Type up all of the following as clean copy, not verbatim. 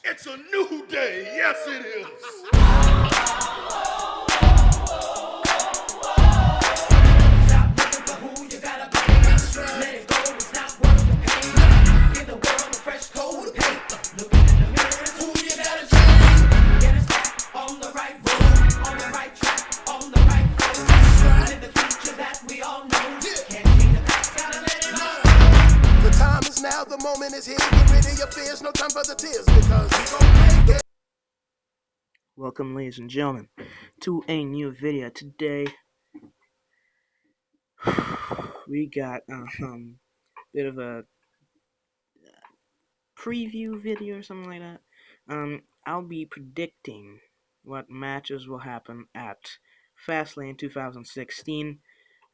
It's a new day. Yes, it is. The time is now, the moment is here. Get rid of your fears, no time for the tears, because we gon' make it. Welcome, ladies and gentlemen, to a new video. Today, we got bit of a preview video or something like that. I'll be predicting what matches will happen at Fastlane 2016.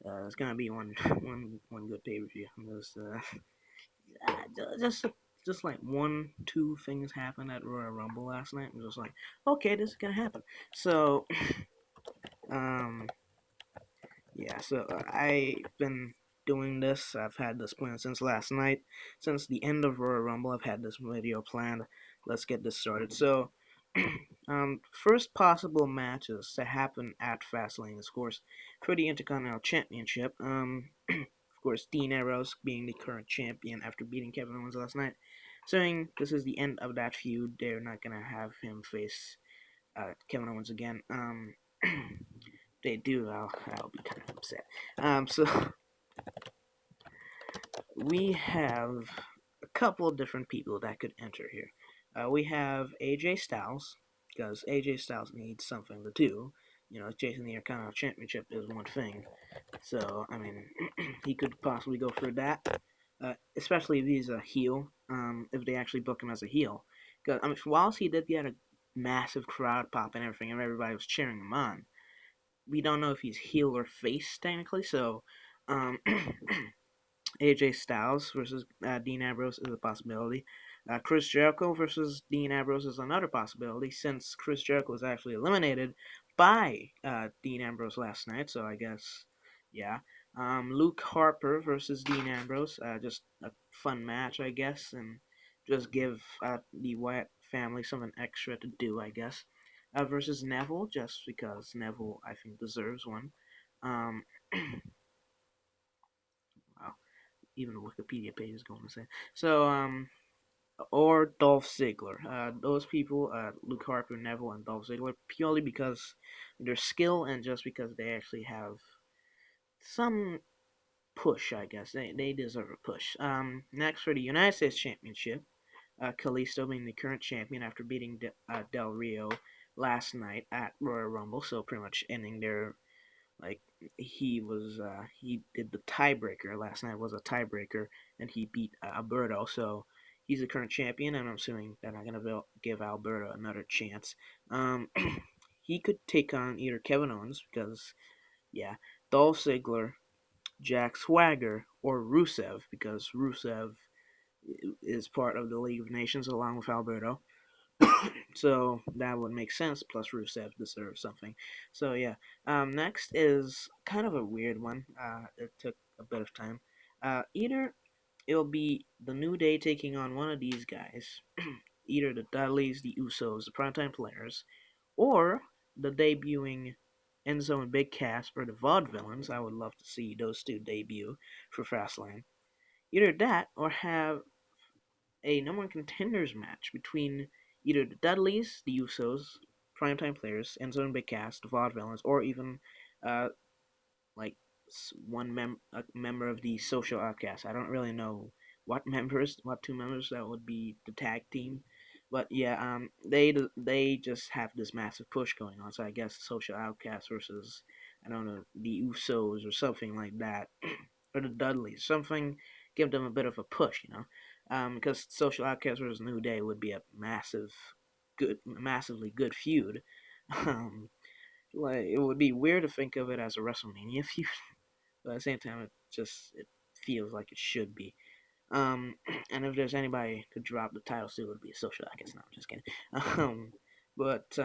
It's gonna be one good pay per view. Just just like two things happened at Royal Rumble last night. I'm just like, okay, this is gonna happen. So, um, yeah, so I've been doing this. I've had this plan since last night. Since the end of Royal Rumble, I've had this video planned. Let's get this started. So, first possible matches to happen at Fastlane is, of course, for the Intercontinental Championship. Of course, Dean Ambrose being the current champion after beating Kevin Owens last night. Saying this is the end of that feud. They're not gonna have him face Kevin Owens again. They do, I'll be kind of upset. So we have a couple of different people that could enter here. We have AJ Styles, because AJ Styles needs something to do. You know, chasing the Intercontinental Championship is one thing. So, I mean, he could possibly go for that, especially if he's a heel, if they actually book him as a heel. Because, I mean, whilst he did get a massive crowd pop and everything, and everybody was cheering him on, we don't know if he's heel or face technically. So, um, AJ Styles versus Dean Ambrose is a possibility. Chris Jericho versus Dean Ambrose is another possibility, since Chris Jericho was actually eliminated by Dean Ambrose last night. So I guess, yeah. Luke Harper versus Dean Ambrose, just a fun match, I guess, and just give the Wyatt family something extra to do, I guess. Versus Neville, just because Neville, I think, deserves one. Um, wow, even the Wikipedia page is going to say. So, or Dolph Ziggler. Those people, Luke Harper, Neville, and Dolph Ziggler, purely because their skill and just because they actually have some push, I guess. They deserve a push. Next for the United States Championship, Kalisto being the current champion after beating Del Rio last night at Royal Rumble, so pretty much ending their, like, he did the tiebreaker last night, was a tiebreaker, and he beat Alberto. So he's the current champion, and I'm assuming they're not gonna give Alberto another chance. Um, he could take on either Kevin Owens, because, yeah, Dolph Ziggler, Jack Swagger, or Rusev, because Rusev is part of the League of Nations along with Alberto. So that would make sense. Plus, Rusev deserves something. So yeah. Next is kind of a weird one. It took a bit of time. Either it'll be the New Day taking on one of these guys, either the Dudleys, the Usos, the Primetime Players, or the debuting Enzo and Big Cass or the Vaudevillains. I would love to see those two debut for Fastlane. Either that, or have a number one contenders match between either the Dudleys, the Usos, Primetime Players, Enzo and Big Cass, the Vaudevillains, or even uh, like a member of the Social Outcasts. I don't really know what two members that would be the tag team, but yeah, they just have this massive push going on. So I guess Social Outcasts versus, I don't know, the Usos or something like that, or the Dudleys, something, give them a bit of a push, you know, because Social Outcasts versus New Day would be a massively good feud. Um, like, it would be weird to think of it as a WrestleMania feud, but at the same time, it feels like it should be. Um, and if there's anybody to drop the title to, it would be a Social Outcast. No, I'm just kidding. But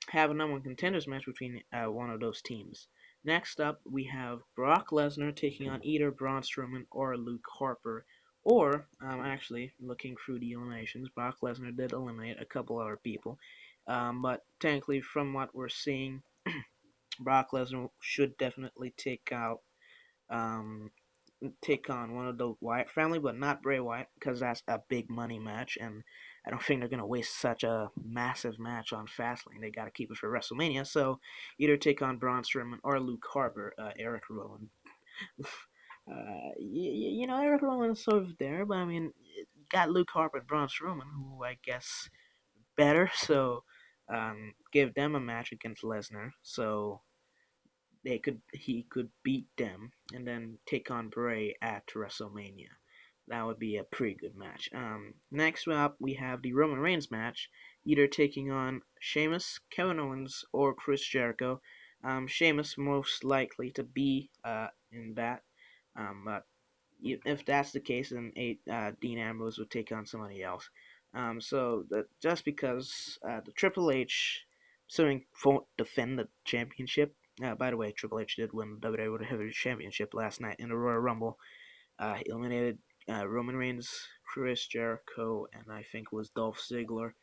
have a number one contenders match between one of those teams. Next up, we have Brock Lesnar taking on either Braun Strowman or Luke Harper Or, actually, looking through the eliminations, Brock Lesnar did eliminate a couple other people. But technically, from what we're seeing, Brock Lesnar should definitely um, take on one of the Wyatt family, but not Bray Wyatt, because that's a big money match, and I don't think they're gonna waste such a massive match on Fastlane. They gotta keep it for WrestleMania. So either take on Braun Strowman or Luke Harper, Eric Rowan. Eric Rowan is sort of there, but I mean, you got Luke Harper and Braun Strowman, who I guess better. So give them a match against Lesnar. So he could beat them and then take on Bray at WrestleMania. That would be a pretty good match. Next up, we have the Roman Reigns match, either taking on Sheamus, Kevin Owens, or Chris Jericho. Sheamus most likely to be in that, but if that's the case, then Dean Ambrose would take on somebody else. Just because the Triple H assuming won't defend the championship. By the way, Triple H did win the WWE Heavyweight Championship last night in the Royal Rumble. He eliminated Roman Reigns, Chris Jericho, and I think it was Dolph Ziggler,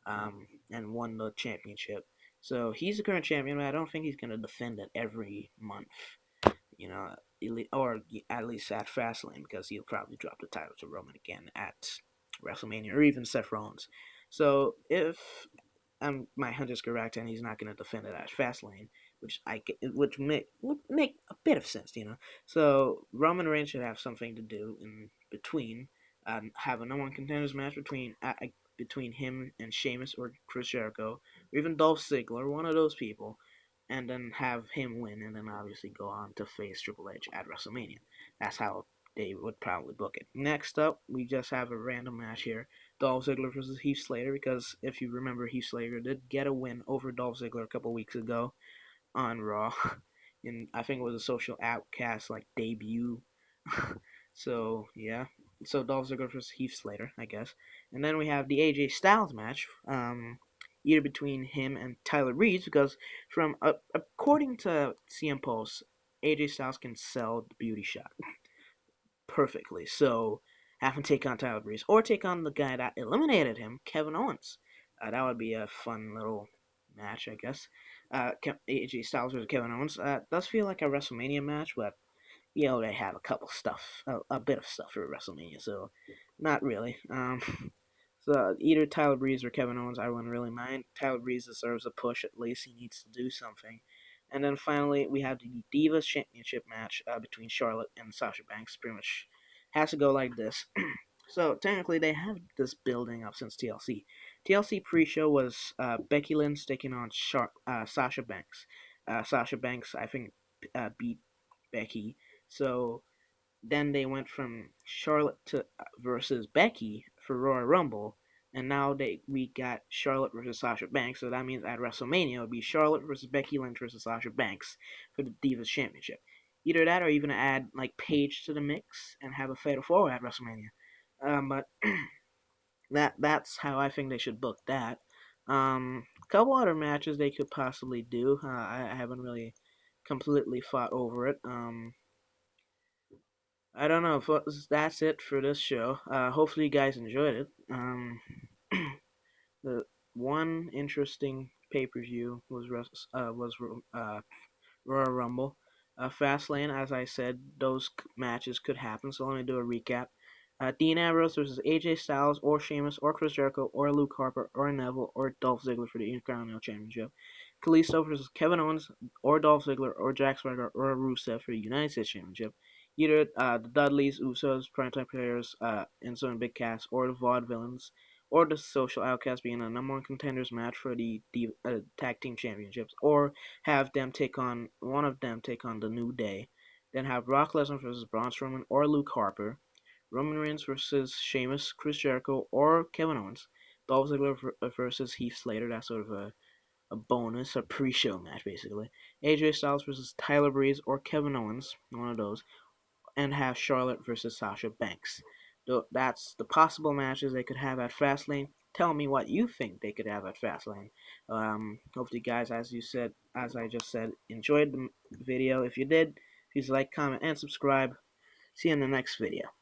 and won the championship. So he's the current champion, but I don't think he's going to defend it every month, you know, or at least at Fastlane, because he'll probably drop the title to Roman again at WrestleMania, or even Seth Rollins. So if my hunch is correct, and he's not going to defend it at Fastlane, would make a bit of sense, you know. So Roman Reigns should have something to do in between, have a number one contenders match between him and Sheamus or Chris Jericho, or even Dolph Ziggler, one of those people, and then have him win, and then obviously go on to face Triple H at WrestleMania. That's how they would probably book it. Next up, we just have a random match here. Dolph Ziggler versus Heath Slater, because if you remember, Heath Slater did get a win over Dolph Ziggler a couple weeks ago on Raw, and I think it was a Social Outcast like debut. So yeah, so Dolph Ziggler versus Heath Slater, I guess, and then we have the AJ Styles match, either between him and Tyler Breeze, because according to CM Post, AJ Styles can sell the beauty shot perfectly. So have him take on Tyler Breeze or take on the guy that eliminated him, Kevin Owens. That would be a fun little match, I guess. AJ Styles versus Kevin Owens. Does feel like a WrestleMania match, but they have a couple stuff, a bit of stuff for WrestleMania, so not really. So either Tyler Breeze or Kevin Owens, I wouldn't really mind. Tyler Breeze deserves a push at least. He needs to do something. And then finally, we have the Divas Championship match between Charlotte and Sasha Banks. Pretty much has to go like this. So technically, they have this building up since TLC. TLC pre-show was Becky Lynch taking on Sasha Banks. Sasha Banks, I think, beat Becky. So then they went from Charlotte to versus Becky for Royal Rumble, and now we got Charlotte versus Sasha Banks. So that means at WrestleMania it would be Charlotte versus Becky Lynch versus Sasha Banks for the Divas Championship. Either that, or even add like Paige to the mix and have a Fatal 4 at WrestleMania. But that's how I think they should book that. A couple other matches they could possibly do. I haven't really completely fought over it. I don't know. That's it for this show. Hopefully you guys enjoyed it. The one interesting pay per view was Royal Rumble. Fastlane, as I said, those matches could happen. So let me do a recap. Dean Ambrose versus AJ Styles or Sheamus or Chris Jericho or Luke Harper or Neville or Dolph Ziggler for the Intercontinental Championship. Kalisto versus Kevin Owens or Dolph Ziggler or Jack Swagger or Rusev for the United States Championship. Either the Dudleys, Usos, Primetime Players, Enzo and Big Cass, or the Vaudevillains, or the Social Outcasts being a number one contenders match for the Tag Team Championships, or have one of them take on the New Day. Then have Brock Lesnar versus Braun Strowman or Luke Harper. Roman Reigns versus Sheamus, Chris Jericho, or Kevin Owens. Dolph Ziggler versus Heath Slater. That's sort of a bonus, a pre-show match, basically. AJ Styles versus Tyler Breeze or Kevin Owens, one of those. And have Charlotte versus Sasha Banks. That's the possible matches they could have at Fastlane. Tell me what you think they could have at Fastlane. Hopefully, guys, as I just said, enjoyed the video. If you did, please like, comment, and subscribe. See you in the next video.